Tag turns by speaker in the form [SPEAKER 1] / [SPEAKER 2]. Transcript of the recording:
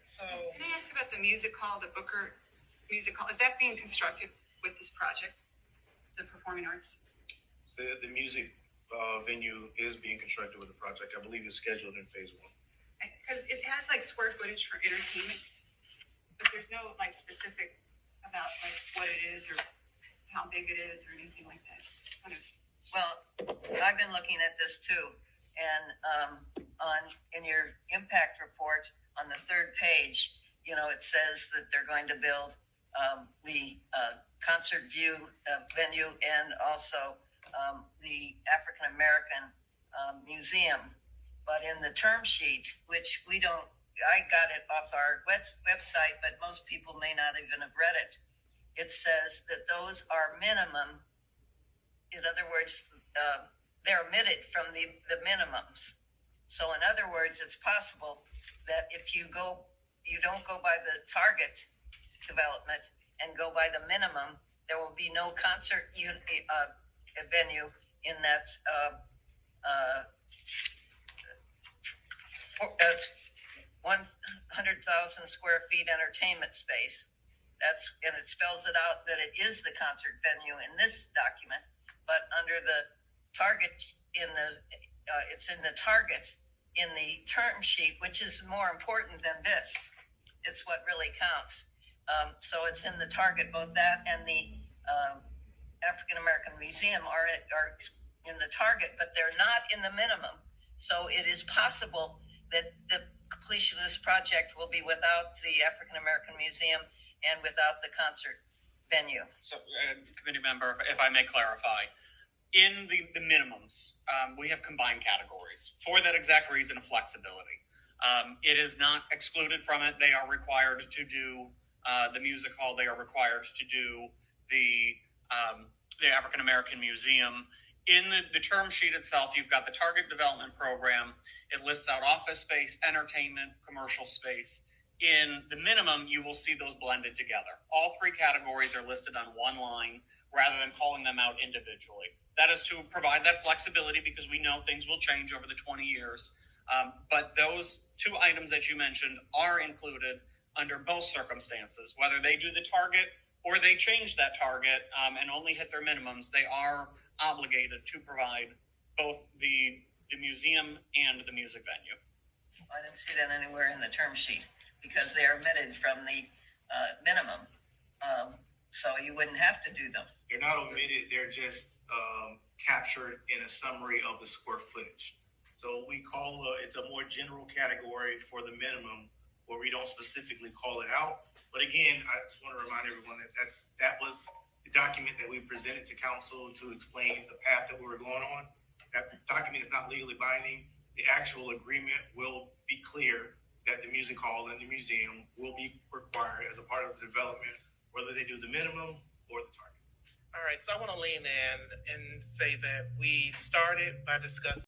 [SPEAKER 1] So,
[SPEAKER 2] Can I ask about the music hall, the Booker Music Hall? Is that being constructed with this project, the performing arts?
[SPEAKER 3] The music venue is being constructed with the project. I believe it's scheduled in phase one.
[SPEAKER 2] Because it has like square footage for entertainment, but there's no like specific about like what it is or how big it is or anything like that. It's just kind of.
[SPEAKER 4] Well, I've been looking at this too, and in your impact report on the third page, it says that they're going to build the concert view venue and also the African American Museum. But in the term sheet, which I got it off our website, but most people may not even have read it. It says that those are minimum. In other words, they're omitted from the minimums. So in other words, it's possible that if you don't go by the target development and go by the minimum, there will be no concert venue in that 100,000 square feet entertainment space. And it spells it out that it is the concert venue in this document, but under the target it's in the target in the term sheet, which is more important than this. It's what really counts. So it's in the target. Both that and the African American Museum are in the target, but they're not in the minimum. So it is possible that the completion of this project will be without the African American Museum and without the concert venue.
[SPEAKER 1] so committee member, if I may clarify, in the minimums, we have combined categories for that exact reason of flexibility. It is not excluded from it. They are required to do the music hall. They are required to do the African American Museum. In the term sheet itself, you've got the target development program. It lists out office space, entertainment, commercial space. In the minimum, you will see those blended together. All three categories are listed on one line rather than calling them out individually. That is to provide that flexibility because we know things will change over the 20 years. But those two items that you mentioned are included under both circumstances. Whether they do the target or they change that target and only hit their minimums, they are obligated to provide both the museum and the music venue.
[SPEAKER 4] I didn't see that anywhere in the term sheet because they are omitted from the minimum. So you wouldn't have to do them.
[SPEAKER 3] They're not omitted. They're just captured in a summary of the square footage. So we call it's a more general category for the minimum where we don't specifically call it out. But again, I just want to remind everyone that was the document that we presented to council to explain the path that we were going on. That document is not legally binding. The actual agreement will be clear that the music hall and the museum will be required as a part of the development, whether they do the minimum or the target.
[SPEAKER 5] All right, so I want to lean in and say that we started by discussing